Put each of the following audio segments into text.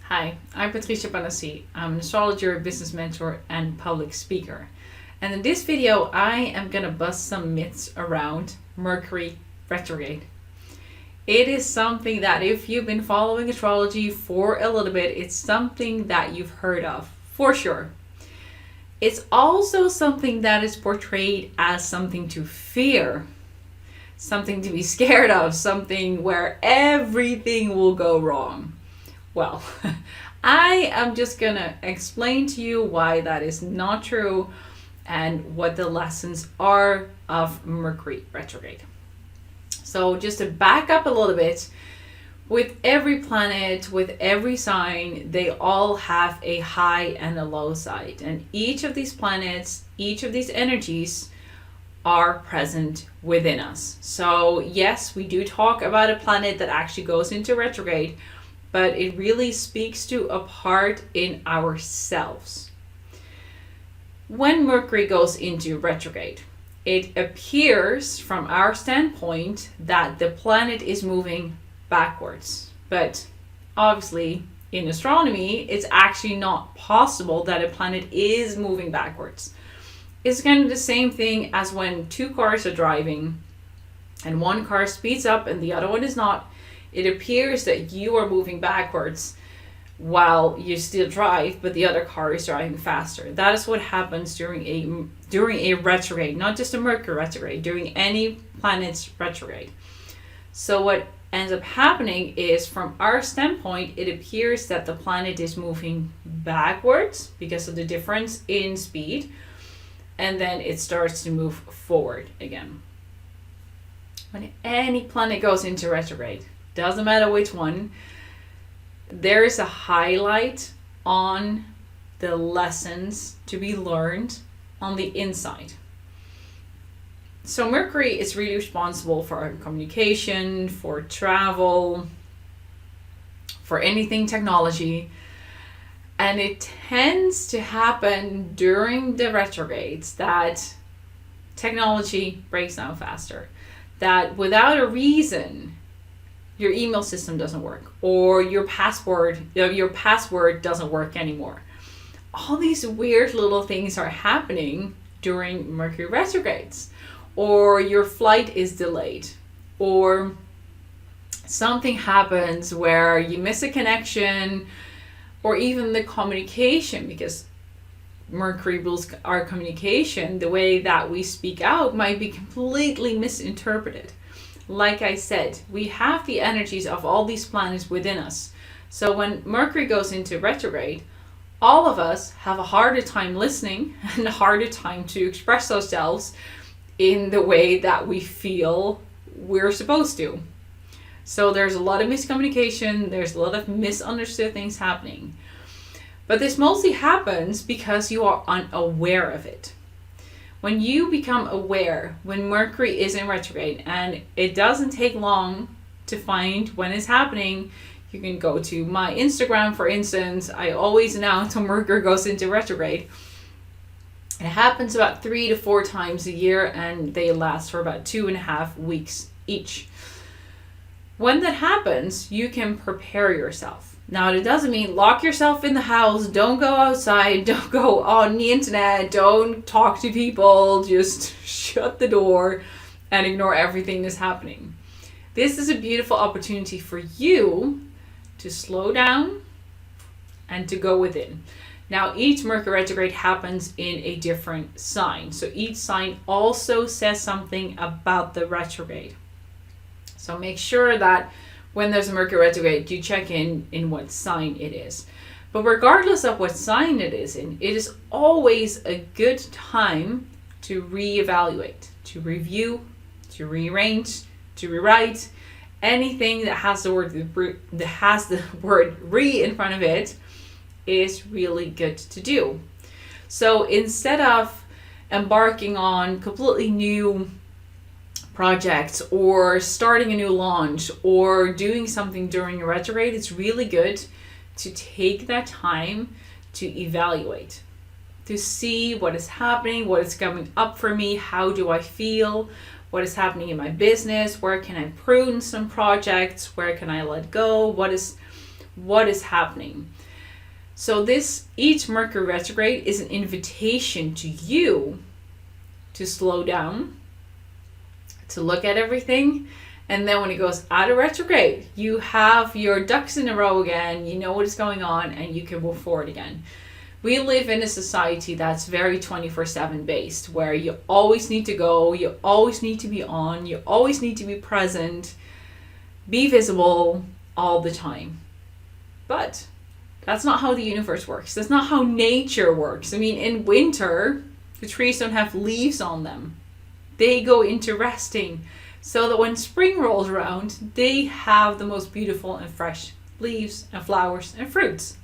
Hi, I'm Patricia Panassi. I'm an astrologer, business mentor, and public speaker. And in this video, I am going to bust some myths around Mercury Retrograde. It is something that if you've been following astrology for a little bit, it's something that you've heard of, for sure. It's also something that is portrayed as something to fear, something to be scared of, something where everything will go wrong. Well, I am just gonna explain to you why that is not true and what the lessons are of Mercury retrograde. So just to back up a little bit, with every planet, with every sign, they all have a high and a low side. And each of these planets, each of these energies are present within us. So yes, we do talk about a planet that actually goes into retrograde, but it really speaks to a part in ourselves. When Mercury goes into retrograde, it appears from our standpoint that the planet is moving backwards. But obviously, in astronomy, it's actually not possible that a planet is moving backwards. It's kind of the same thing as when two cars are driving and one car speeds up and the other one is not. It appears that you are moving backwards while you still drive, but the other car is driving faster. That is what happens during a retrograde, not just a Mercury retrograde, during any planet's retrograde. So what ends up happening is, from our standpoint, it appears that the planet is moving backwards because of the difference in speed, and then it starts to move forward again. When any planet goes into retrograde, doesn't matter which one, there is a highlight on the lessons to be learned on the inside. So Mercury is really responsible for our communication, for travel, for anything technology. And it tends to happen during the retrogrades that technology breaks down faster. That without a reason, your email system doesn't work, or your password doesn't work anymore. All these weird little things are happening during Mercury retrogrades, or your flight is delayed, or something happens where you miss a connection, or even the communication, because Mercury rules our communication. The way that we speak out might be completely misinterpreted. Like I said, we have the energies of all these planets within us. So when Mercury goes into retrograde, all of us have a harder time listening and a harder time to express ourselves in the way that we feel we're supposed to. So there's a lot of miscommunication, there's a lot of misunderstood things happening. But this mostly happens because you are unaware of it. When you become aware, when Mercury is in retrograde, and it doesn't take long to find when it's happening, you can go to my Instagram, for instance. I always announce when Mercury goes into retrograde. It happens about 3 to 4 times a year, and they last for about 2.5 weeks each. When that happens, you can prepare yourself. Now, it doesn't mean lock yourself in the house, don't go outside, don't go on the internet, don't talk to people, just shut the door and ignore everything that's happening. This is a beautiful opportunity for you to slow down and to go within. Now, each Mercury retrograde happens in a different sign. So each sign also says something about the retrograde. So make sure that when there's a Mercury retrograde, you check in what sign it is. But regardless of what sign it is in, it is always a good time to reevaluate, to review, to rearrange, to rewrite. Anything that has the word re in front of it is really good to do. So instead of embarking on completely new projects or starting a new launch or doing something during a retrograde, it's really good to take that time to evaluate, to see what is happening, what is coming up for me, how do I feel, what is happening in my business, where can I prune some projects, where can I let go, what is what is happening. So each Mercury retrograde is an invitation to you to slow down, to look at everything. And then when it goes out of retrograde, you have your ducks in a row again, you know what is going on, and you can move forward again. We live in a society that's very 24/7 based, where you always need to go, you always need to be on, you always need to be present, be visible all the time. But that's not how the universe works. That's not how nature works. I mean, in winter, the trees don't have leaves on them. They go into resting, so that when spring rolls around, they have the most beautiful and fresh leaves and flowers and fruits.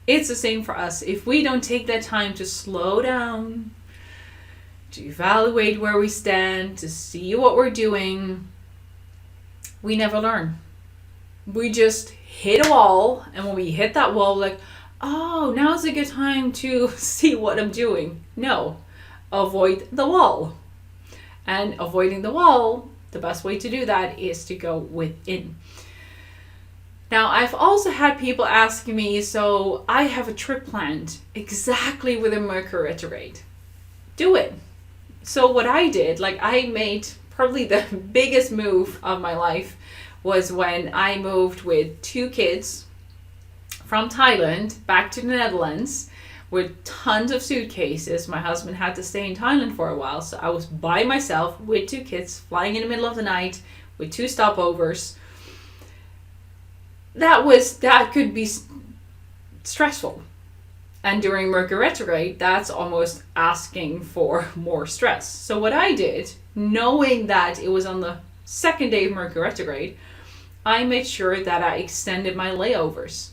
It's the same for us. If we don't take that time to slow down, to evaluate where we stand, to see what we're doing, we never learn. We just hit a wall, and when we hit that wall, like, oh, now's a good time to see what I'm doing. No, avoid the wall. And avoiding the wall, the best way to do that is to go within. Now, I've also had people asking me, so I have a trip planned exactly with a Mercury retrograde. Do it. So what I did, I made probably the biggest move of my life was when I moved with 2 kids from Thailand back to the Netherlands with tons of suitcases. My husband had to stay in Thailand for a while, so I was by myself with 2 kids flying in the middle of the night with 2 stopovers. That could be stressful. And during Mercury retrograde, that's almost asking for more stress. So what I did, knowing that it was on the 2nd day of Mercury retrograde, I made sure that I extended my layovers.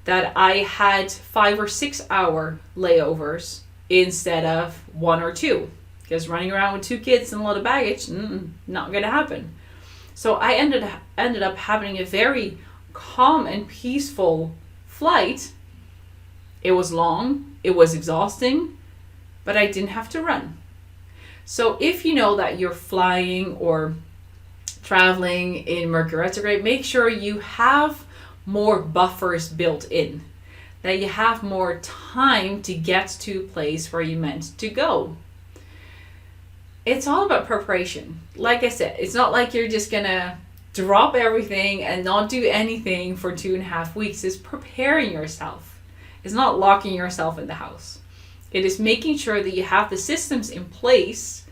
That I had 5 or 6 hour layovers instead of 1 or 2. Because running around with 2 kids and a lot of baggage, not going to happen. So I ended up having a very calm and peaceful flight. It was long, it was exhausting, but I didn't have to run. So if you know that you're flying or traveling in Mercury retrograde, make sure you have more buffers built in, that you have more time to get to a place where you meant to go. It's all about preparation. Like I said, it's not like you're just gonna drop everything and not do anything for 2.5 weeks. It's preparing yourself. It's not locking yourself in the house. It is making sure that you have the systems in place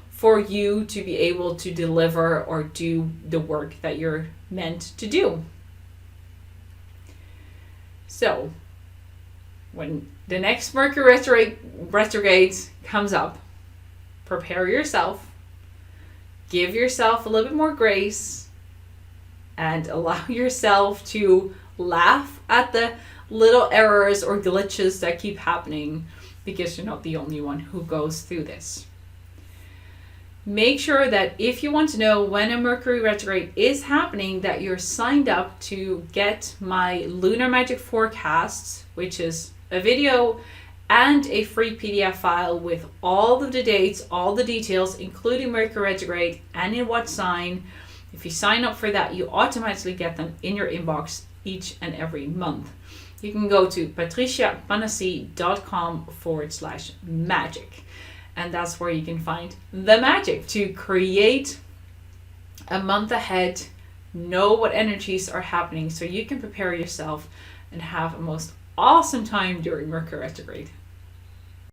for you to be able to deliver or do the work that you're meant to do. So, when the next Mercury retrograde comes up, prepare yourself, give yourself a little bit more grace, and allow yourself to laugh at the little errors or glitches that keep happening, because you're not the only one who goes through this. Make sure that if you want to know when a Mercury retrograde is happening, that you're signed up to get my Lunar Magic Forecasts, which is a video and a free PDF file with all of the dates, all the details, including Mercury retrograde and in what sign. If you sign up for that, you automatically get them in your inbox each and every month. You can go to patriciapanassi.com/magic. And that's where you can find the magic to create a month ahead, know what energies are happening so you can prepare yourself and have a most awesome time during Mercury retrograde.